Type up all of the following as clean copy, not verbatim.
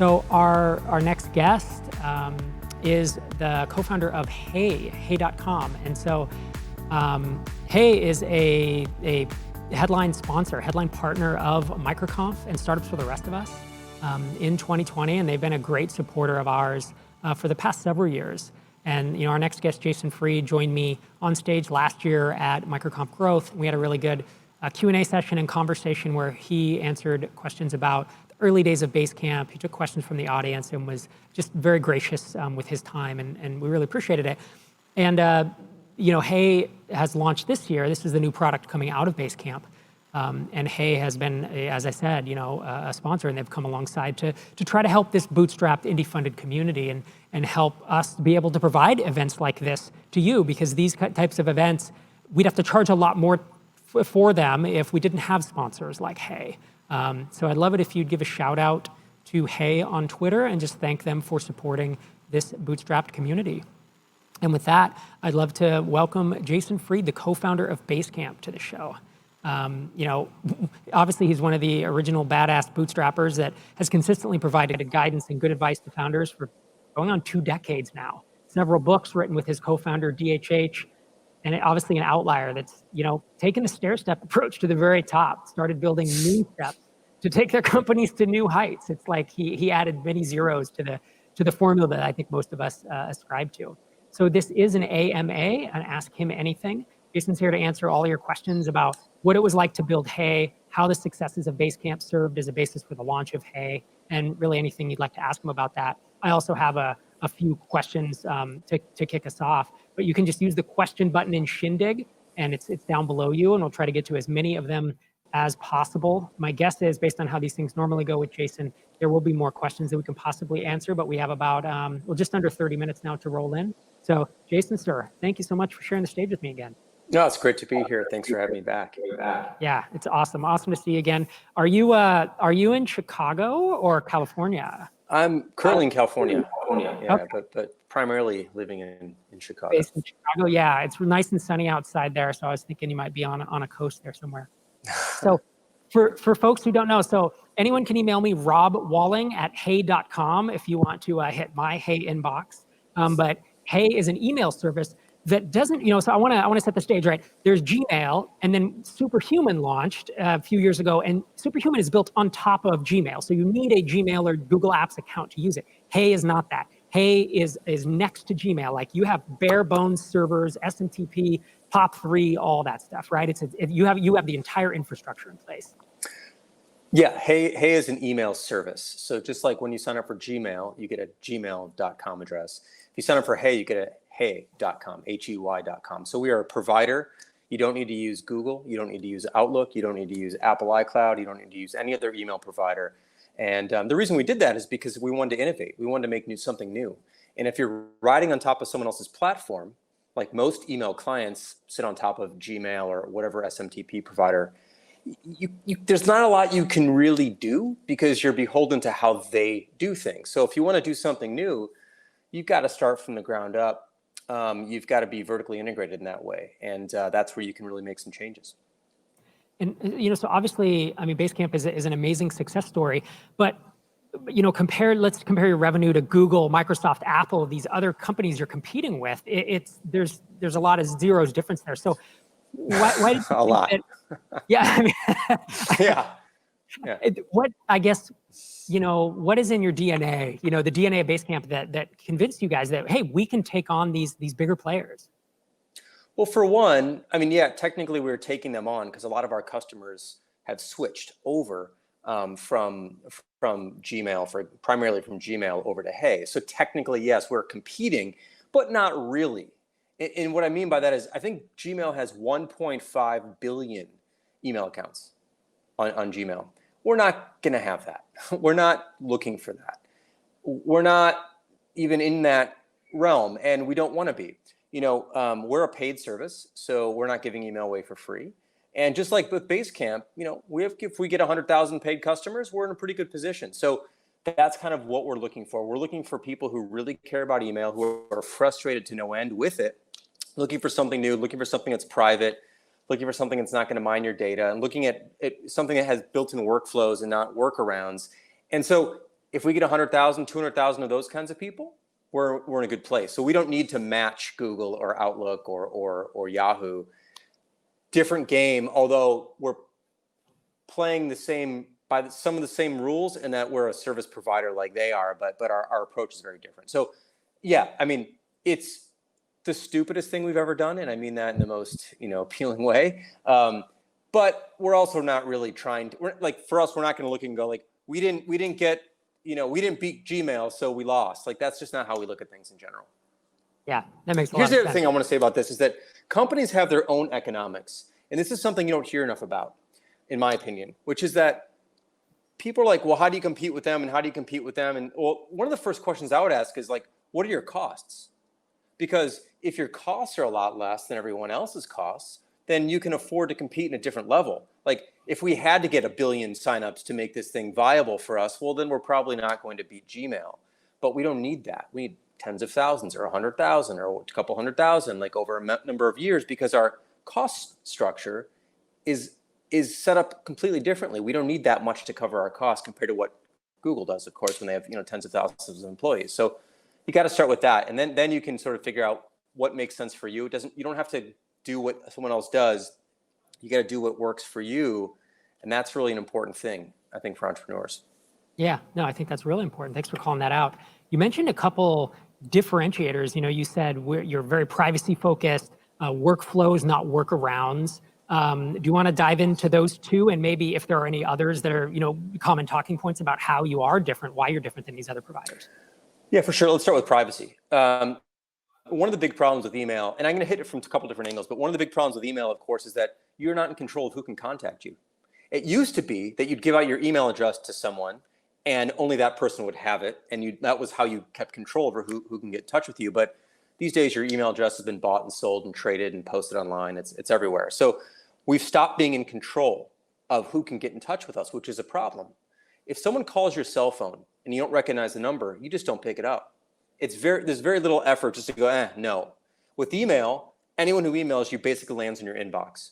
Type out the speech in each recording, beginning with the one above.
So our next guest is the co-founder of Hey, Hey.com. And so Hey is a headline sponsor, headline partner of MicroConf and Startups for the Rest of Us in 2020. And they've been a great supporter of ours for the past several years. And our next guest, Jason Fried, joined me on stage last year at MicroConf Growth. We had a really good Q&A session and conversation where he answered questions about the early days of Basecamp. He took questions from the audience and was just very gracious with his time, and we really appreciated it. And Hey has launched this year. This is the new product coming out of Basecamp. And Hey has been, as I said, a sponsor, and they've come alongside to try to help this bootstrapped indie-funded community and help us be able to provide events like this to you, because these types of events, we'd have to charge a lot more for them if we didn't have sponsors like Hey. So I'd love it if you'd give a shout out to Hey on Twitter and just thank them for supporting this bootstrapped community. And with that, I'd love to welcome Jason Fried, the co-founder of Basecamp, to the show. Obviously he's one of the original badass bootstrappers that has consistently provided guidance and good advice to founders for going on 2 decades now. Several books written with his co-founder, DHH, and obviously an outlier that's, taken a stair-step approach to the very top, started building new steps to take their companies to new heights. It's like he added many zeros to the formula that I think most of us ascribe to. So this is an AMA, an Ask Him Anything. Jason's here to answer all your questions about what it was like to build Hey, how the successes of Basecamp served as a basis for the launch of Hey, and really anything you'd like to ask him about that. I also have a few questions to kick us off, but you can just use the question button in Shindig, and it's down below you, and we'll try to get to as many of them as possible. My guess is, based on how these things normally go with Jason, there will be more questions that we can possibly answer, but we have about, just under 30 minutes now to roll in. So Jason, sir, thank you so much for sharing the stage with me again. No, it's great to be here. Thanks for having me back. Yeah, it's awesome. Awesome to see you again. Are you in Chicago or California? I'm currently in California. Yeah, Okay. but primarily living in Chicago. Based in Chicago, yeah. It's nice and sunny outside there, so I was thinking you might be on a coast there somewhere. So for folks who don't know, so anyone can email me, robwalling@hey.com, if you want to hit my Hey inbox. But Hey is an email service that doesn't, so I want to set the stage right. There's Gmail, and then Superhuman launched a few years ago, and Superhuman is built on top of Gmail. So you need a Gmail or Google Apps account to use it. Hey is not that. Hey is next to Gmail. Like, you have bare bones servers, SMTP, POP3, all that stuff, right? You have the entire infrastructure in place. Yeah, Hey is an email service. So just like when you sign up for Gmail, you get a gmail.com address. If you sign up for Hey, you get a hey.com, Hey.com. So we are a provider. You don't need to use Google. You don't need to use Outlook. You don't need to use Apple iCloud. You don't need to use any other email provider. And the reason we did that is because we wanted to innovate. We wanted to make something new. And if you're riding on top of someone else's platform, like most email clients sit on top of Gmail or whatever SMTP provider, there's not a lot you can really do because you're beholden to how they do things. So if you want to do something new, you've got to start from the ground up. You've got to be vertically integrated in that way. And that's where you can really make some changes. And, so obviously, Basecamp is an amazing success story, but, let's compare your revenue to Google, Microsoft, Apple, these other companies you're competing with. There's a lot of zeros difference there. So why did you a lot. Yeah. Yeah. What is in your DNA, the DNA of Basecamp that convinced you guys that, hey, we can take on these bigger players? Well, for one, technically we're taking them on because a lot of our customers have switched over from Gmail, primarily from Gmail over to Hey. So technically, yes, we're competing, but not really. And what I mean by that is I think Gmail has 1.5 billion email accounts on Gmail. We're not going to have that. We're not looking for that. We're not even in that realm, and we don't want to be. We're a paid service, so we're not giving email away for free. And just like with Basecamp, if we get 100,000 paid customers, we're in a pretty good position. So that's kind of what we're looking for. We're looking for people who really care about email, who are frustrated to no end with it, looking for something new, looking for something that's private, looking for something that's not going to mine your data, and looking at something that has built-in workflows and not workarounds. And so if we get 100,000, 200,000 of those kinds of people, we're in a good place. So we don't need to match Google or Outlook or Yahoo. Different game, although we're playing the same by some of the same rules, and that we're a service provider like they are, but our approach is very different. So yeah, I mean, it's the stupidest thing we've ever done, and I mean that in the most appealing way. But we're also not really trying to. For us, we're not going to look and go like we didn't get we didn't beat Gmail, so we lost. Like that's just not how we look at things in general. Yeah, that makes a lot of sense. Here's the other thing I want to say about this is that companies have their own economics, and this is something you don't hear enough about, in my opinion, which is that people are like, well, how do you compete with them, and how do you compete with them? And well, one of the first questions I would ask is like, what are your costs? Because if your costs are a lot less than everyone else's costs, then you can afford to compete in a different level. Like if we had to get 1 billion signups to make this thing viable for us, well, then we're probably not going to beat Gmail. But we don't need that. We need tens of thousands or 100,000 or a couple 100,000, like over a number of years, because our cost structure is set up completely differently. We don't need that much to cover our costs compared to what Google does, of course, when they have tens of thousands of employees. So you got to start with that, and then you can sort of figure out what makes sense for you. You don't have to do what someone else does. You got to do what works for you, and that's really an important thing, I think, for entrepreneurs. Yeah, no, I think that's really important. Thanks for calling that out. You mentioned a couple differentiators. You said you're very privacy focused, workflows, not workarounds. Do you want to dive into those two, and maybe if there are any others that are common talking points about how you are different, why you're different than these other providers? Yeah, for sure. Let's start with privacy. One of the big problems with email, and I'm going to hit it from a couple different angles, but one of the big problems with email, of course, is that you're not in control of who can contact you. It used to be that you'd give out your email address to someone and only that person would have it, and that was how you kept control over who can get in touch with you. But these days, your email address has been bought and sold and traded and posted online. It's everywhere. So we've stopped being in control of who can get in touch with us, which is a problem. If someone calls your cell phone and you don't recognize the number, you just don't pick it up. There's very little effort just to go, no. With email, anyone who emails you basically lands in your inbox.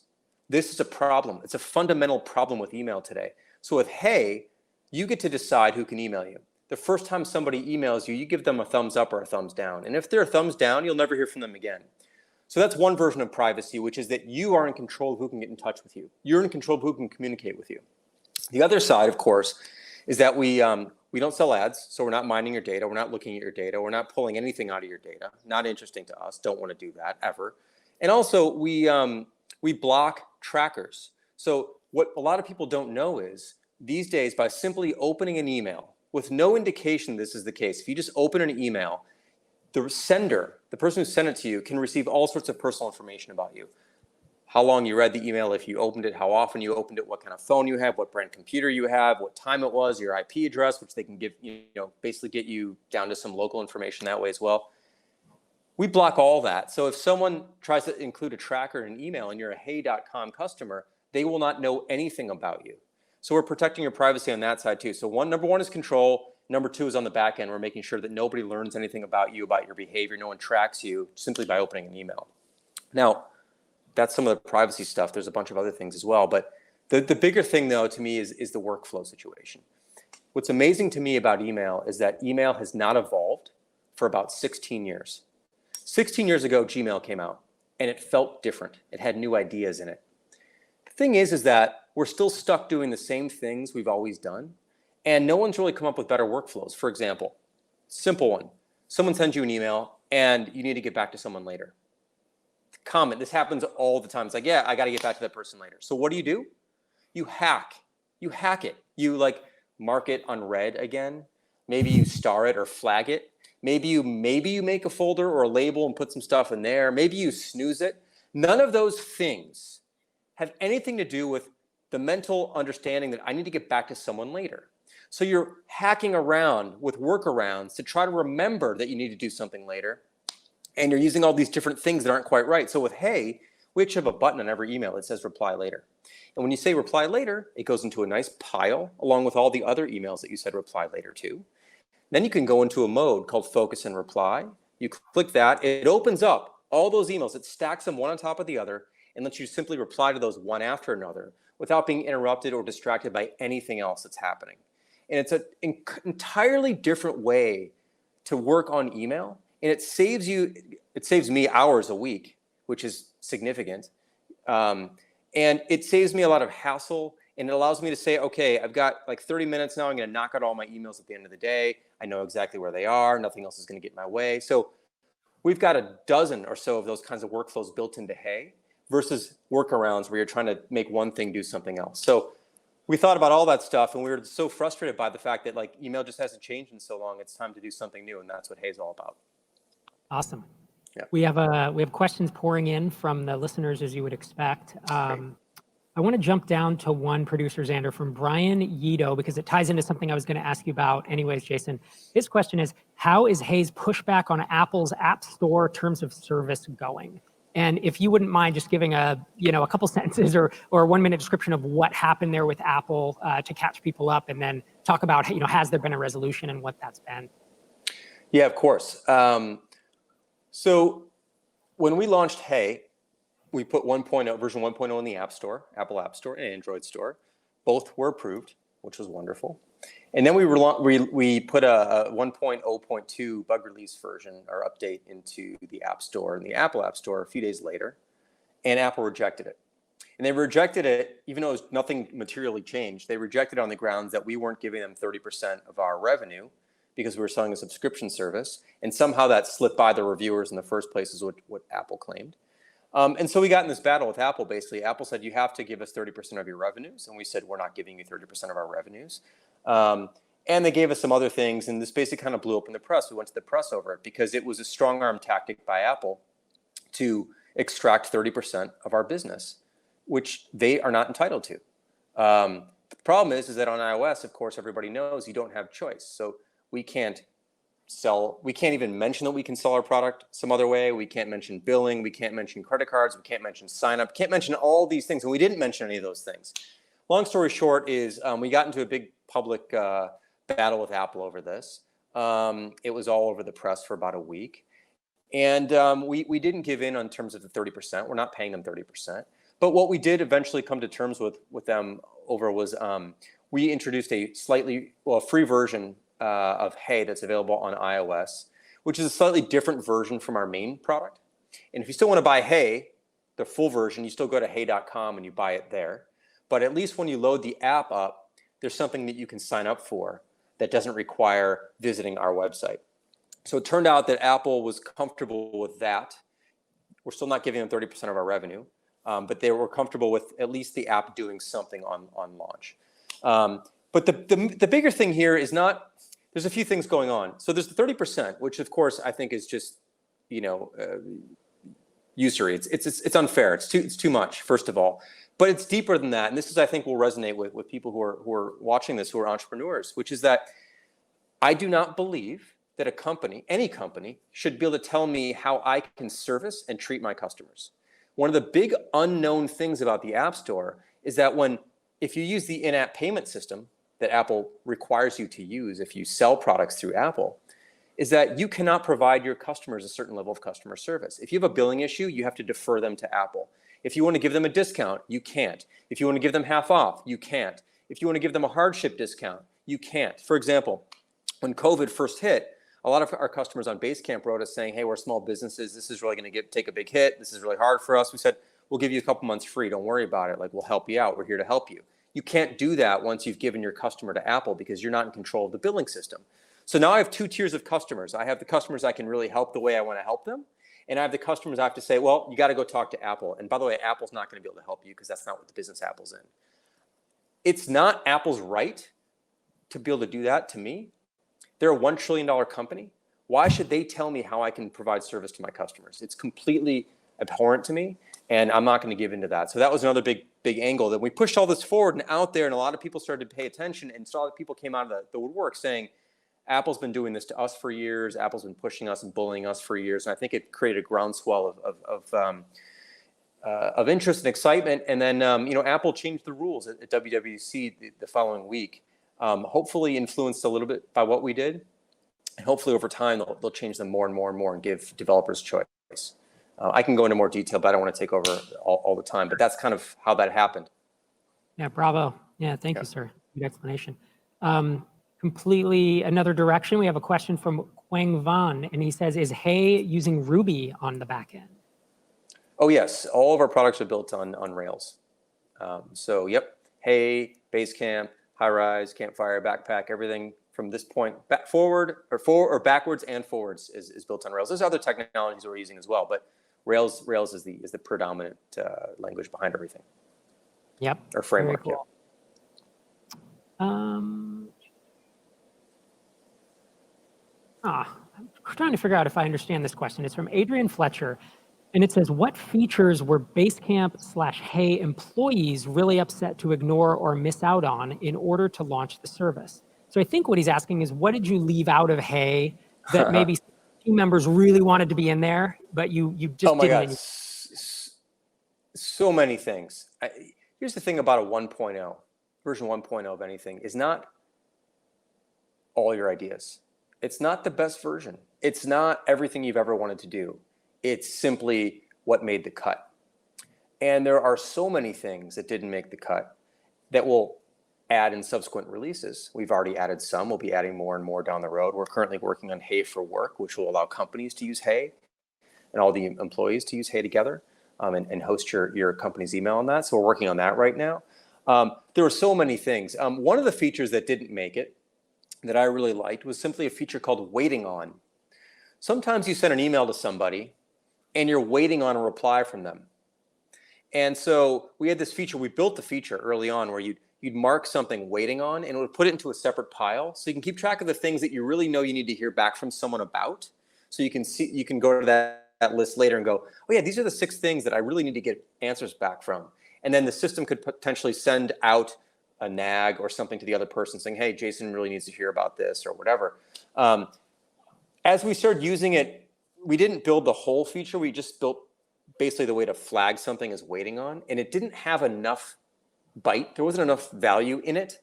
This is a problem. It's a fundamental problem with email today. So with Hey, you get to decide who can email you. The first time somebody emails you, you give them a thumbs up or a thumbs down. And if they're a thumbs down, you'll never hear from them again. So that's one version of privacy, which is that you are in control of who can get in touch with you. You're in control of who can communicate with you. The other side, of course, is that we don't sell ads, so we're not mining your data. We're not looking at your data. We're not pulling anything out of your data. Not interesting to us. Don't want to do that ever. And also, we block trackers. So what a lot of people don't know is these days, by simply opening an email with no indication this is the case, if you just open an email, the sender, the person who sent it to you, can receive all sorts of personal information about you. How long you read the email, if you opened it, how often you opened it, what kind of phone you have, what brand computer you have, what time it was, your IP address, which they can give, basically get you down to some local information that way as well. We block all that. So if someone tries to include a tracker in an email and you're a hey.com customer, they will not know anything about you. So we're protecting your privacy on that side too. So number one is control. Number two is on the back end. We're making sure that nobody learns anything about you, about your behavior. No one tracks you simply by opening an email. Now, that's some of the privacy stuff. There's a bunch of other things as well. But the bigger thing, though, to me is the workflow situation. What's amazing to me about email is that email has not evolved for about 16 years. 16 years ago, Gmail came out, and it felt different. It had new ideas in it. The thing is that we're still stuck doing the same things we've always done, and no one's really come up with better workflows. For example, simple one. Someone sends you an email, and you need to get back to someone later. Comment. This happens all the time. It's like, yeah, I got to get back to that person later. So what do? You hack. You hack it. You mark it unread again. Maybe you star it or flag it. Maybe you make a folder or a label and put some stuff in there. Maybe you snooze it. None of those things have anything to do with the mental understanding that I need to get back to someone later. So you're hacking around with workarounds to try to remember that you need to do something later. And you're using all these different things that aren't quite right. So with Hey, we actually have a button on every email that says reply later. And when you say reply later, it goes into a nice pile along with all the other emails that you said reply later to. Then you can go into a mode called focus and reply. You click that, it opens up all those emails. It stacks them one on top of the other and lets you simply reply to those one after another without being interrupted or distracted by anything else that's happening. And it's an entirely different way to work on email. And it saves me hours a week, which is significant. And it saves me a lot of hassle. And it allows me to say, okay, I've got like 30 minutes now. I'm going to knock out all my emails at the end of the day. I know exactly where they are. Nothing else is going to get in my way. So we've got a dozen or so of those kinds of workflows built into Hey versus workarounds where you're trying to make one thing do something else. So we thought about all that stuff, and we were so frustrated by the fact that like email just hasn't changed in so long. It's time to do something new, and that's what Hey's all about. Awesome. Yeah. We have questions pouring in from the listeners, as you would expect. I want to jump down to one, producer Xander, from Brian Yedo, because it ties into something I was going to ask you about anyways, Jason. His question is, how is Hey's pushback on Apple's App Store terms of service going? And if you wouldn't mind just giving a couple sentences or a 1 minute description of what happened there with Apple to catch people up, and then talk about, has there been a resolution and what that's been? Yeah, of course. So when we launched Hey, we put version 1.0 in the App Store, Apple App Store and Android Store. Both were approved, which was wonderful. And then we put a 1.0.2 bug release version or update into the App Store and the Apple App Store a few days later, and Apple rejected it. And they rejected it, even though nothing materially changed. They rejected it on the grounds that we weren't giving them 30% of our revenue because we were selling a subscription service, and somehow that slipped by the reviewers in the first place, is what Apple claimed. And so we got in this battle with Apple. Basically, Apple said, you have to give us 30% of your revenues. And we said, we're not giving you 30% of our revenues. And they gave us some other things. And this basically kind of blew up in the press. We went to the press over it because it was a strong arm tactic by Apple to extract 30% of our business, which they are not entitled to. The problem is that on iOS, of course, everybody knows you don't have choice. So we can't even mention that we can sell our product some other way. We can't mention billing. We can't mention credit cards. We can't mention sign up. Can't mention all these things. And we didn't mention any of those things. Long story short is we got into a big public battle with Apple over this. It was all over the press for about a week. And we didn't give in on terms of the 30%. We're not paying them 30%. But what we did eventually come to terms with them over was we introduced a free version of Hey that's available on iOS, which is a slightly different version from our main product. And if you still want to buy Hey, the full version, you still go to hey.com and you buy it there. But at least when you load the app up, there's something that you can sign up for that doesn't require visiting our website. So it turned out that Apple was comfortable with that. We're still not giving them 30% of our revenue, but they were comfortable with at least the app doing something on launch. But the bigger thing here is not, there's a few things going on. So there's the 30%, which of course I think is just, usury. It's unfair. It's too much, first of all. But it's deeper than that. And this is, I think, will resonate with people who are watching this, who are entrepreneurs, which is that I do not believe that any company should be able to tell me how I can service and treat my customers. One of the big unknown things about the App Store is that if you use the in-app payment system that Apple requires you to use if you sell products through Apple, is that you cannot provide your customers a certain level of customer service. If you have a billing issue, you have to defer them to Apple. If you want to give them a discount, you can't. If you want to give them half off, you can't. If you want to give them a hardship discount, you can't. For example, when COVID first hit, a lot of our customers on Basecamp wrote us saying, hey, we're small businesses. This is really going to take a big hit. This is really hard for us. We said, we'll give you a couple months free. Don't worry about it. We'll help you out. We're here to help you. You can't do that once you've given your customer to Apple because you're not in control of the billing system. So now I have two tiers of customers. I have the customers I can really help the way I want to help them. And I have the customers I have to say, well, you got to go talk to Apple. And by the way, Apple's not going to be able to help you because that's not what the business Apple's in. It's not Apple's right to be able to do that to me. They're a $1 trillion company. Why should they tell me how I can provide service to my customers? It's completely abhorrent to me, and I'm not going to give into that. So that was another big angle that we pushed all this forward and out there, and a lot of people started to pay attention, and saw that people came out of the woodwork saying, Apple's been doing this to us for years. Apple's been pushing us and bullying us for years. And I think it created a groundswell of interest and excitement. And then, Apple changed the rules at WWDC the following week, hopefully influenced a little bit by what we did. And hopefully over time, they'll change them more and more and more and give developers choice. I can go into more detail, but I don't want to take over all the time. But that's kind of how that happened. Yeah, bravo. Yeah, thank you, sir. Good explanation. completely another direction. We have a question from Quang Van, and he says, is Hey using Ruby on the back end? Oh, yes. All of our products are built on Rails. So, yep. Hey, Basecamp, High-Rise, Campfire, Backpack, everything from this point back forward or backwards and forwards is built on Rails. There's other technologies we're using as well, but Rails is the predominant language behind everything. Yep. Or framework. Very cool. I'm trying to figure out if I understand this question. It's from Adrian Fletcher, and it says, what features were Basecamp/Hey employees really upset to ignore or miss out on in order to launch the service? So I think what he's asking is, what did you leave out of Hey that maybe team members really wanted to be in there, but you just oh my didn't? God, so many things. Here's the thing about a 1.0, version 1.0 of anything is not all your ideas. It's not the best version. It's not everything you've ever wanted to do. It's simply what made the cut. And there are so many things that didn't make the cut that we'll add in subsequent releases. We've already added some. We'll be adding more and more down the road. We're currently working on Hey for Work, which will allow companies to use Hey and all the employees to use Hey together and host your company's email on that. So we're working on that right now. There were so many things. One of the features that didn't make it that I really liked was simply a feature called waiting on. Sometimes you send an email to somebody and you're waiting on a reply from them. And so we had this feature, we built the feature early on where you'd mark something waiting on and it would put it into a separate pile. So you can keep track of the things that you really know you need to hear back from someone about. So you can go to that list later and go, oh yeah, these are the 6 things that I really need to get answers back from. And then the system could potentially send out a nag or something to the other person saying, hey, Jason really needs to hear about this or whatever. As we started using it, we didn't build the whole feature. We just built basically the way to flag something as waiting on. And it didn't have enough bite. There wasn't enough value in it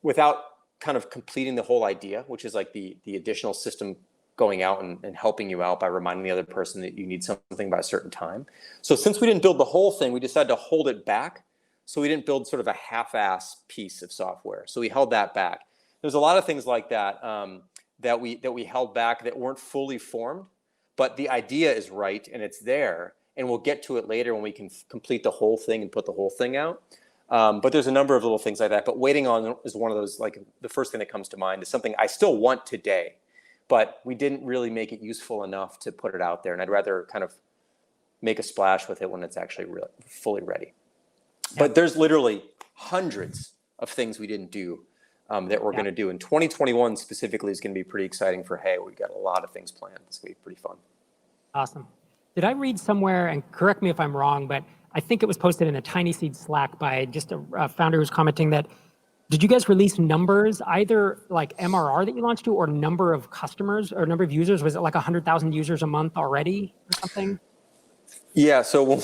without kind of completing the whole idea, which is like the additional system going out and helping you out by reminding the other person that you need something by a certain time. So since we didn't build the whole thing, we decided to hold it back. So we didn't build sort of a half-ass piece of software. So we held that back. There's a lot of things like that that we held back that weren't fully formed, but the idea is right and it's there, and we'll get to it later when we can complete the whole thing and put the whole thing out. But there's a number of little things like that. But waiting on is one of those, like the first thing that comes to mind is something I still want today, but we didn't really make it useful enough to put it out there. And I'd rather kind of make a splash with it when it's actually really fully ready. But there's literally hundreds of things we didn't do that we're going to do. And 2021 specifically is going to be pretty exciting for Hey. We've got a lot of things planned. It's going to be pretty fun. Awesome. Did I read somewhere, and correct me if I'm wrong, but I think it was posted in a Tiny Seed Slack by just a founder who's commenting that, did you guys release numbers, either like MRR that you launched to or number of customers or number of users? Was it like 100,000 users a month already or something? Yeah, so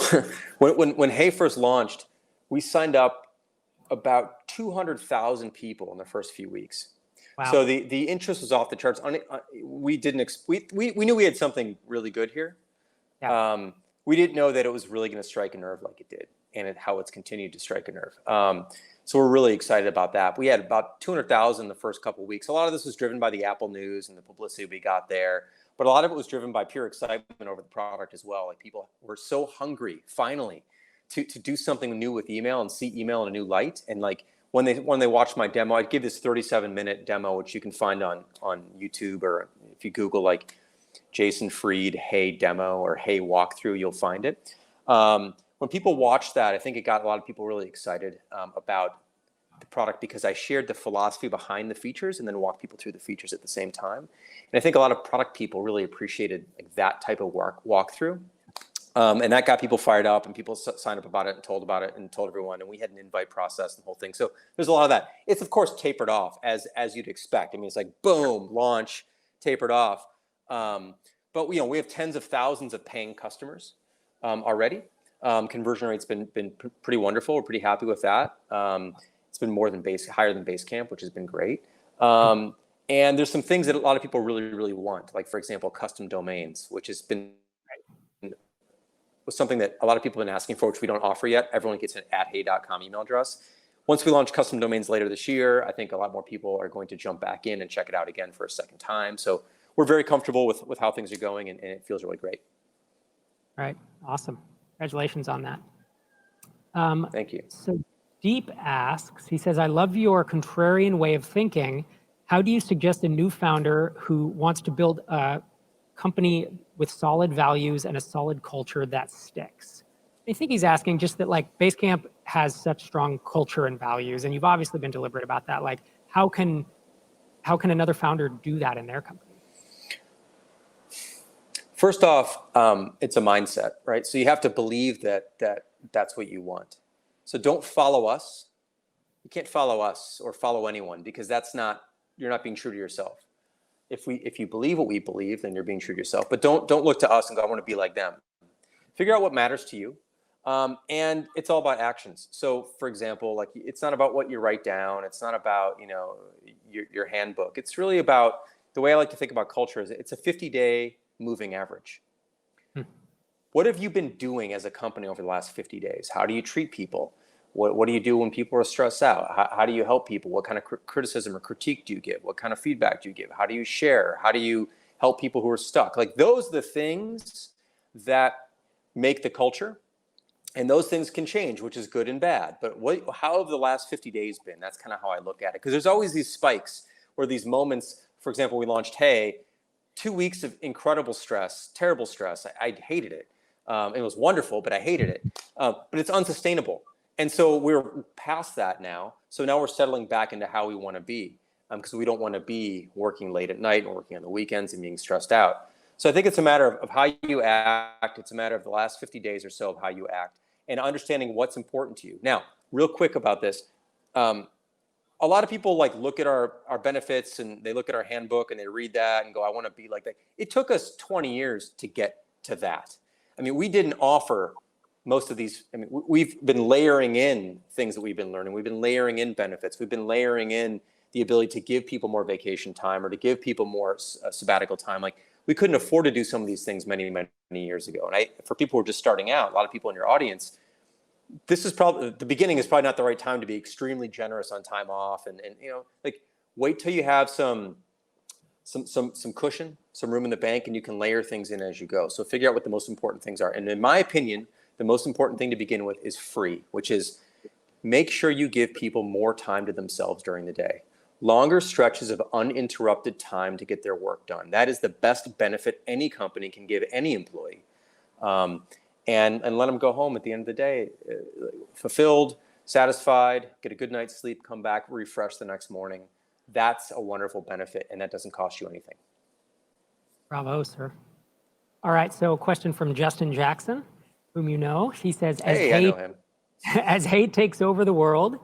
when Hey first launched, we signed up about 200,000 people in the first few weeks. Wow. So the interest was off the charts. We knew we had something really good here. Yeah. We didn't know that it was really going to strike a nerve like it did, and how it's continued to strike a nerve. So we're really excited about that. We had about 200,000 the first couple of weeks. A lot of this was driven by the Apple news and the publicity we got there, but a lot of it was driven by pure excitement over the product as well. Like, people were so hungry finally to do something new with email and see email in a new light. And like when they watched my demo, I'd give this 37-minute demo, which you can find on YouTube, or if you Google like Jason Fried Hey demo or Hey walkthrough, you'll find it. When people watched that, I think it got a lot of people really excited about the product, because I shared the philosophy behind the features and then walked people through the features at the same time. And I think a lot of product people really appreciated like that type of walkthrough. And that got people fired up, and people signed up about it and told about it and told everyone. And we had an invite process and the whole thing. So there's a lot of that. It's of course tapered off as you'd expect. I mean, it's like boom, launch, tapered off. But we have tens of thousands of paying customers already. Conversion rate's been pretty wonderful. We're pretty happy with that. It's been higher than Basecamp, which has been great. And there's some things that a lot of people really, really want, like for example, custom domains, which has been was something that a lot of people have been asking for, which we don't offer yet. Everyone gets an @hey.com email address. once we launch custom domains later this year, I think a lot more people are going to jump back in and check it out again for a second time. So we're very comfortable with how things are going, and it feels really great. Right. Awesome. Congratulations on that. Thank you. So Deep asks, he says, I love your contrarian way of thinking. How do you suggest a new founder who wants to build a company with solid values and a solid culture that sticks? I think he's asking just that, like, Basecamp has such strong culture and values, and you've obviously been deliberate about that. Like, how can another founder do that in their company? First off, it's a mindset, right? So you have to believe that's what you want. So don't follow us. You can't follow us or follow anyone, because you're not being true to yourself. If you believe what we believe, then you're being true to yourself. But don't look to us and go, I want to be like them. Figure out what matters to you. And it's all about actions. So for example, like, it's not about what you write down. It's not about, your handbook. It's really about, the way I like to think about culture is it's a 50-day moving average. What have you been doing as a company over the last 50 days? How do you treat people? What do you do when people are stressed out? How do you help people? What kind of criticism or critique do you give? What kind of feedback do you give? How do you share? How do you help people who are stuck? Like, those are the things that make the culture. And those things can change, which is good and bad. But how have the last 50 days been? That's kind of how I look at it. Because there's always these spikes, or these moments. For example, we launched Hey, 2 weeks of incredible stress, terrible stress. I hated it. It was wonderful, but I hated it. But it's unsustainable. And so we're past that now. So now we're settling back into how we want to be, because we don't want to be working late at night and working on the weekends and being stressed out. So I think it's a matter of how you act. It's a matter of the last 50 days or so of how you act, and understanding what's important to you. Now, real quick about this. A lot of people look at our benefits, and they look at our handbook and they read that and go, I want to be like that. It took us 20 years to get to that. I mean, we didn't offer most of these. I mean, we've been layering in things that we've been learning. We've been layering in benefits. We've been layering in the ability to give people more vacation time, or to give people more sabbatical time. Like, we couldn't afford to do some of these things many, many years ago. And for people who are just starting out, a lot of people in your audience, this is probably, the beginning is probably not the right time to be extremely generous on time off. And wait till you have some cushion, some room in the bank, and you can layer things in as you go. So figure out what the most important things are. And in my opinion, the most important thing to begin with is free, which is make sure you give people more time to themselves during the day. Longer stretches of uninterrupted time to get their work done. That is the best benefit any company can give any employee. And let them go home at the end of the day, fulfilled, satisfied, get a good night's sleep, come back, refresh the next morning. That's a wonderful benefit, and that doesn't cost you anything. Bravo, sir. All right, so a question from Justin Jackson, whom you know. He says, Hey, I know him. As Hey takes over the world,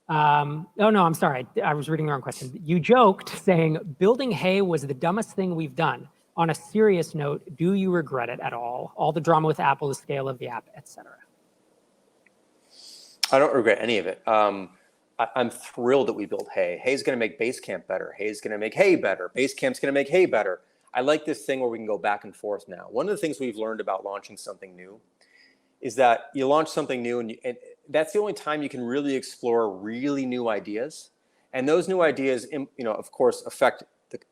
oh no, I'm sorry, I was reading the wrong question. You joked saying, building Hey was the dumbest thing we've done. On a serious note, do you regret it at all? All the drama with Apple, the scale of the app, etc. I don't regret any of it. I'm thrilled that we built Hey. Hey's going to make Basecamp better. Hey's going to make Hey better. Basecamp's going to make Hey better. I like this thing where we can go back and forth now. One of the things we've learned about launching something new is that you launch something new, and that's the only time you can really explore really new ideas. And those new ideas, of course, affect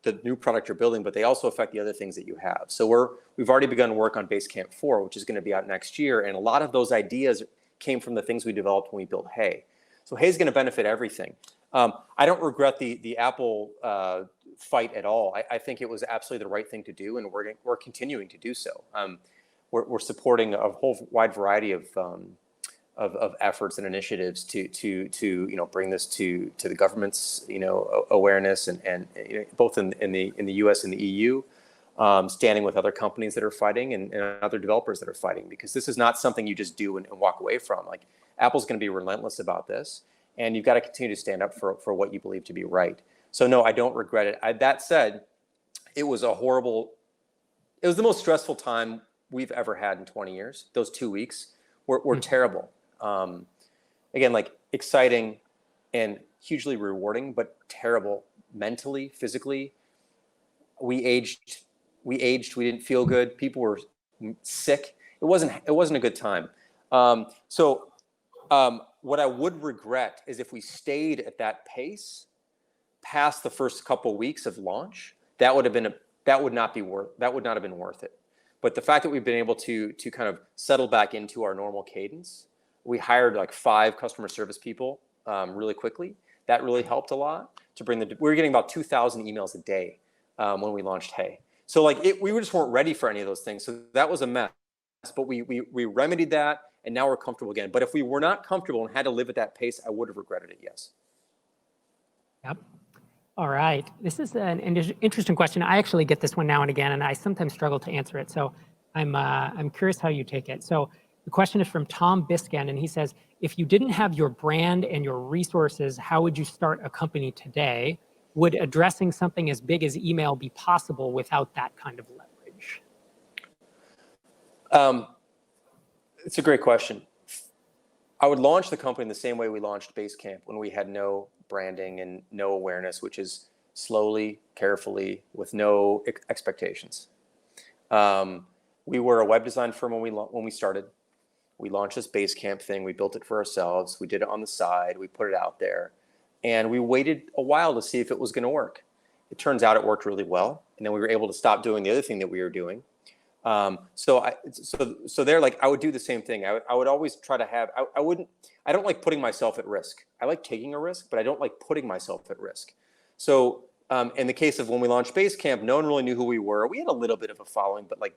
the new product you're building, but they also affect the other things that you have. So we've already begun work on Basecamp 4, which is going to be out next year. And a lot of those ideas came from the things we developed when we built Hey. So Hey's going to benefit everything. I don't regret the Apple fight at all. I think it was absolutely the right thing to do, and we're continuing to do so. We're supporting a whole wide variety of efforts and initiatives to bring this to the government's awareness, and both in the U.S. and the EU, standing with other companies that are fighting, and other developers that are fighting, because this is not something you just do and walk away from. Like, Apple's going to be relentless about this, and you've got to continue to stand up for what you believe to be right. So no, I don't regret it. That said, it was the most stressful time we've ever had in 20 years. Those 2 weeks were terrible. Again, exciting and hugely rewarding, but terrible mentally, physically. We aged, we didn't feel good. People were sick. It wasn't a good time. what I would regret is if we stayed at that pace past the first couple weeks of launch. That would not have been worth it. But the fact that we've been able to kind of settle back into our normal cadence, we hired like 5 customer service people really quickly. That really helped a lot to bring we were getting about 2,000 emails a day when we launched Hey. So like we just weren't ready for any of those things. So that was a mess. But we remedied that, and now we're comfortable again. But if we were not comfortable and had to live at that pace, I would have regretted it. Yes. Yep. All right. This is an interesting question. I actually get this one now and again, and I sometimes struggle to answer it. So I'm curious how you take it. So the question is from Tom Biscan, and he says, if you didn't have your brand and your resources, how would you start a company today? Would addressing something as big as email be possible without that kind of leverage? It's a great question. I would launch the company in the same way we launched Basecamp, when we had no branding and no awareness, which is slowly, carefully, with no expectations. We were a web design firm when we started. We launched this Basecamp thing. We built it for ourselves. We did it on the side. We put it out there, and we waited a while to see if it was going to work. It turns out it worked really well, and then we were able to stop doing the other thing that we were doing. So there, like, I would do the same thing. I would always try to have, I don't like putting myself at risk. I like taking a risk, but I don't like putting myself at risk. So, in the case of when we launched Basecamp, no one really knew who we were. We had a little bit of a following, but like,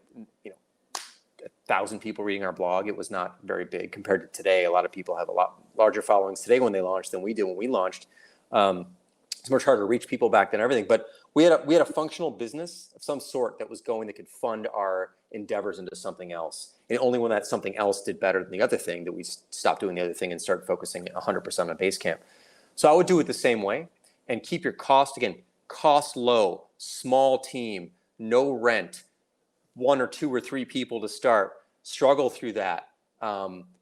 1,000 people reading our blog. It was not very big compared to today. A lot of people have a lot larger followings today when they launched than we did when we launched. It's much harder to reach people back then, everything. But we had a functional business of some sort that was going, that could fund our endeavors into something else. And only when that something else did better than the other thing that we stopped doing the other thing and started focusing 100% on Basecamp. So I would do it the same way, and keep your cost low, small team, no rent, 1 or 2 or 3 people to start. Struggle through that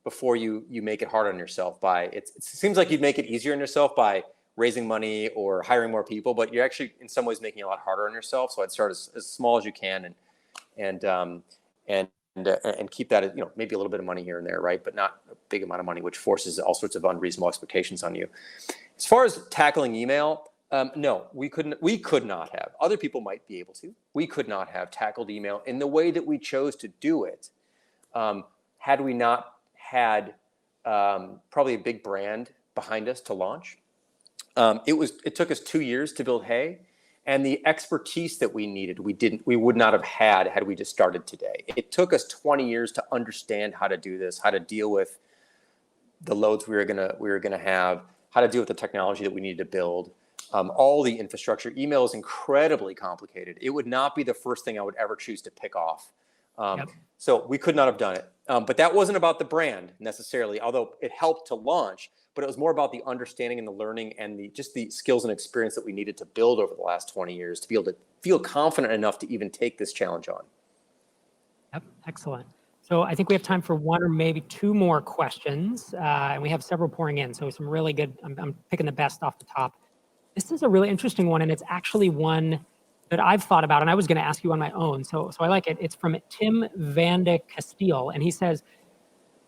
before you make it hard on yourself. It seems like you'd make it easier on yourself by raising money or hiring more people, but you're actually in some ways making it a lot harder on yourself. So I'd start as small as you can, and keep that at, maybe a little bit of money here and there, right? But not a big amount of money, which forces all sorts of unreasonable expectations on you. As far as tackling email, no, we could not have. Other people might be able to. We could not have tackled email in the way that we chose to do it, had we not had probably a big brand behind us to launch. It took us 2 years to build Hey, and the expertise that we needed, we would not have had we just started today. It took us 20 years to understand how to do this, how to deal with the loads we were gonna have, how to deal with the technology that we needed to build, all the infrastructure. Email is incredibly complicated. It would not be the first thing I would ever choose to pick off. Yep. So we could not have done it. But that wasn't about the brand necessarily, although it helped to launch. But it was more about the understanding and the learning and just the skills and experience that we needed to build over the last 20 years to be able to feel confident enough to even take this challenge on. Yep, excellent. So I think we have time for 1 or maybe 2 more questions, and we have several pouring in. So some really good. I'm picking the best off the top. This is a really interesting one, and it's actually one that I've thought about, and I was going to ask you on my own. So I like it. It's from Tim Van de Castile, and he says,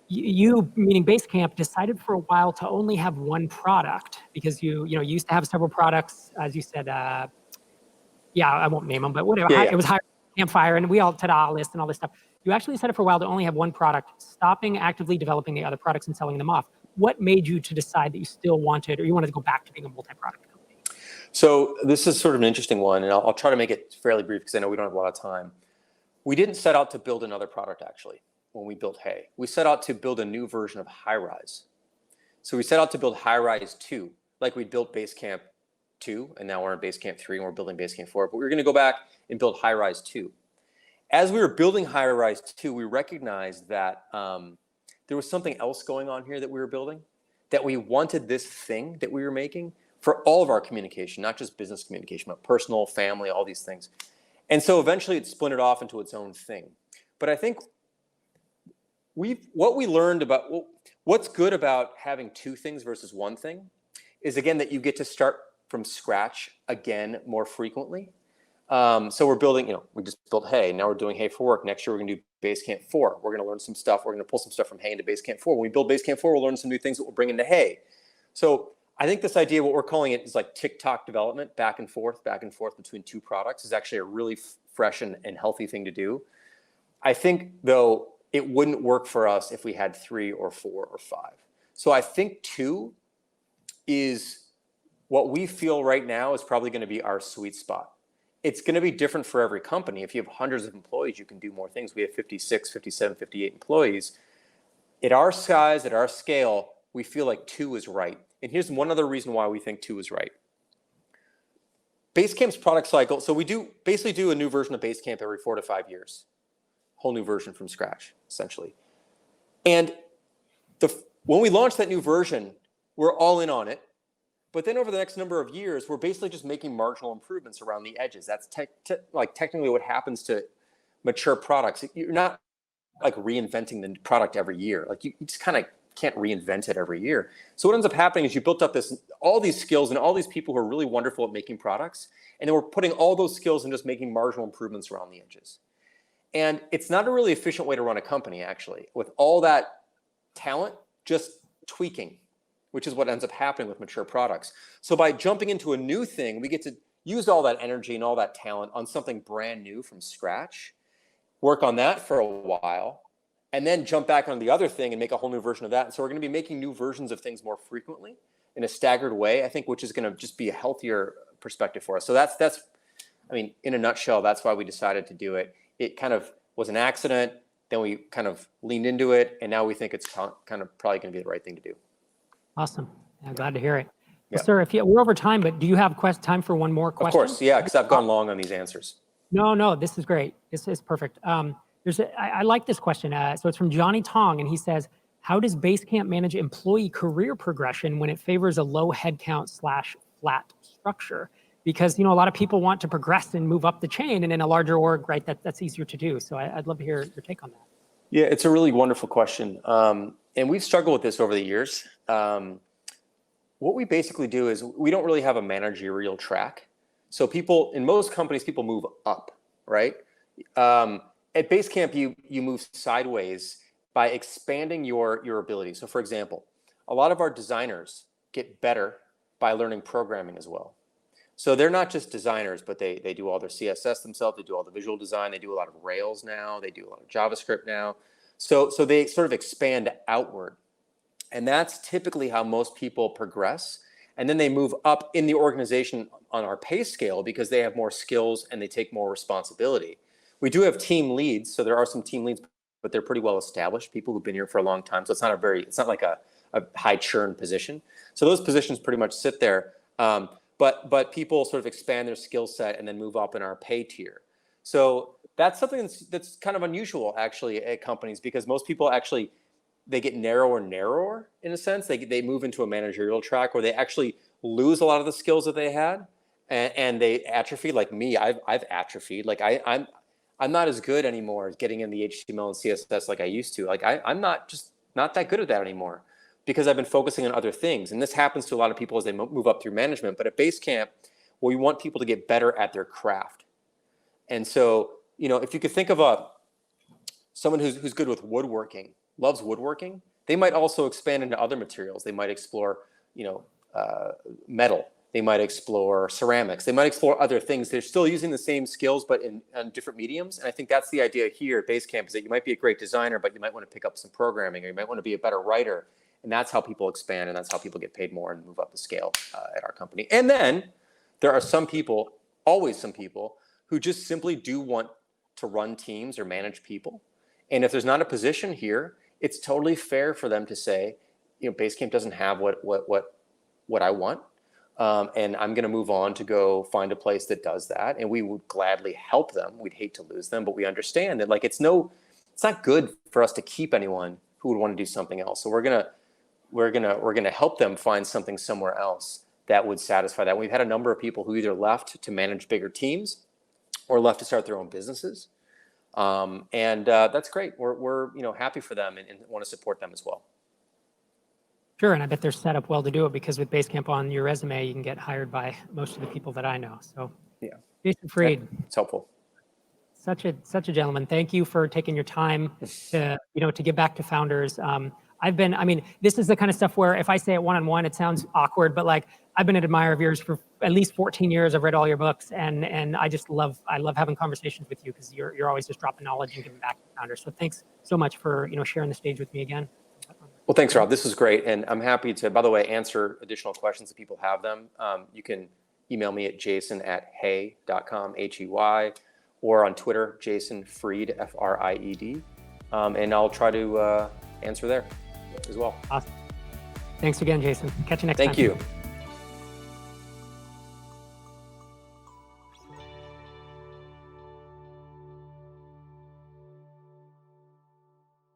you, meaning Basecamp, decided for a while to only have one product because you used to have several products, as you said. I won't name them, but whatever. Yeah. It was Campfire, and we all ta-da list and all this stuff. You actually decided for a while to only have one product, stopping actively developing the other products and selling them off. What made you to decide that you still wanted, or you wanted to go back to being a multi-product company? So this is sort of an interesting one, and I'll try to make it fairly brief because I know we don't have a lot of time. We didn't set out to build another product, actually. When we built Hey, we set out to build a new version of HighRise. So we set out to build HighRise 2, like we built Basecamp 2, and now we're in Basecamp 3, and we're building Basecamp 4. But we were going to go back and build HighRise 2. As we were building HighRise 2, we recognized that there was something else going on here that we were building, that we wanted this thing that we were making for all of our communication, not just business communication, but personal, family, all these things. And so eventually it splintered off into its own thing. But I think what we learned about what's good about having 2 things versus one thing is, again, that you get to start from scratch again more frequently. So we're building, we just built Hey. Now we're doing Hey for Work. Next year, we're going to do Basecamp 4. We're going to learn some stuff. We're going to pull some stuff from Hey into Basecamp 4. When we build Basecamp 4, we'll learn some new things that we'll bring into Hey. So I think this idea, what we're calling it, is like TikTok development, back and forth between two products, is actually a really fresh and healthy thing to do. I think, though, it wouldn't work for us if we had 3 or 4 or 5. So I think 2 is what we feel right now is probably going to be our sweet spot. It's going to be different for every company. If you have hundreds of employees, you can do more things. We have 56, 57, 58 employees. At our size, at our scale, we feel like 2 is right. And here's one other reason why we think 2 is right. Basecamp's product cycle, so we basically do a new version of Basecamp every 4 to 5 years. Whole new version from scratch, essentially. And when we launch that new version, we're all in on it. But then over the next number of years, we're basically just making marginal improvements around the edges. That's technically what happens to mature products. You're not like reinventing the product every year. Like you just kind of can't reinvent it every year. So what ends up happening is you built up all these skills and all these people who are really wonderful at making products. And then we're putting all those skills and just making marginal improvements around the edges. And it's not a really efficient way to run a company, actually, with all that talent just tweaking, which is what ends up happening with mature products. So by jumping into a new thing, we get to use all that energy and all that talent on something brand new from scratch, work on that for a while, and then jump back on the other thing and make a whole new version of that. And so we're going to be making new versions of things more frequently in a staggered way, I think, which is going to just be a healthier perspective for us. So that's I mean, in a nutshell, that's why we decided to do it. It kind of was an accident. Then we kind of leaned into it. And now we think it's kind of probably going to be the right thing to do. Awesome. I'm glad to hear it. Yeah. Well, sir, we're over time, but do you have time for one more question? Of course, yeah, because I've gone long on these answers. No, this is great. This is perfect. I like this question. So it's from Johnny Tong, and he says, how does Basecamp manage employee career progression when it favors a low headcount / flat structure? Because, a lot of people want to progress and move up the chain, and in a larger org, right, that's easier to do. So I'd love to hear your take on that. Yeah, it's a really wonderful question. And we've struggled with this over the years. What we basically do is we don't really have a managerial track. So in most companies, people move up, right? At Basecamp, you move sideways by expanding your ability. So for example, a lot of our designers get better by learning programming as well. So they're not just designers, but they do all their CSS themselves. They do all the visual design. They do a lot of Rails now. They do a lot of JavaScript now. So they sort of expand outward. And that's typically how most people progress. And then they move up in the organization on our pay scale because they have more skills and they take more responsibility. We do have team leads. So there are some team leads, but they're pretty well established people who've been here for a long time. So it's not like a high churn position. So those positions pretty much sit there. But people sort of expand their skill set and then move up in our pay tier. So that's something that's kind of unusual actually at companies because most people actually, they get narrower and narrower in a sense. They move into a managerial track where they actually lose a lot of the skills that they had and they atrophy. Like me, I've atrophied. Like I'm not as good anymore at getting in the HTML and CSS like I used to. Like I'm not that good at that anymore because I've been focusing on other things. And this happens to a lot of people as they move up through management. But at Basecamp, we want people to get better at their craft. And so, if you could think of someone who's good with woodworking, loves woodworking, they might also expand into other materials. They might explore, metal. They might explore ceramics. They might explore other things. They're still using the same skills, but on different mediums. And I think that's the idea here at Basecamp is that you might be a great designer, but you might want to pick up some programming, or you might want to be a better writer. And that's how people expand, and that's how people get paid more and move up the scale at our company. And then there are some people, always some people, who just simply do want to run teams or manage people. And if there's not a position here, it's totally fair for them to say, Basecamp doesn't have what I want, and I'm going to move on to go find a place that does that. And we would gladly help them. We'd hate to lose them, but we understand that it's not good for us to keep anyone who would want to do something else. So we're gonna help them find something somewhere else that would satisfy that. We've had a number of people who either left to manage bigger teams or left to start their own businesses. And that's great. We're happy for them and want to support them as well. Sure, and I bet they're set up well to do it because with Basecamp on your resume, you can get hired by most of the people that I know. So yeah, Jason Fried. It's helpful. Such a gentleman. Thank you for taking your time to, to give back to founders. I mean, this is the kind of stuff where if I say it one-on-one, it sounds awkward, but like I've been an admirer of yours for at least 14 years. I've read all your books, and I love having conversations with you because you're always just dropping knowledge and giving back to founders. So thanks so much for, sharing the stage with me again. Well, thanks, Rob. This was great. And I'm happy to, by the way, answer additional questions if people have them. You can email me at jason@hey.com, Hey, or on Twitter, Jason Fried, Fried. And I'll try to answer there as well. Awesome. Thanks again, Jason. Catch you next time. Thank you.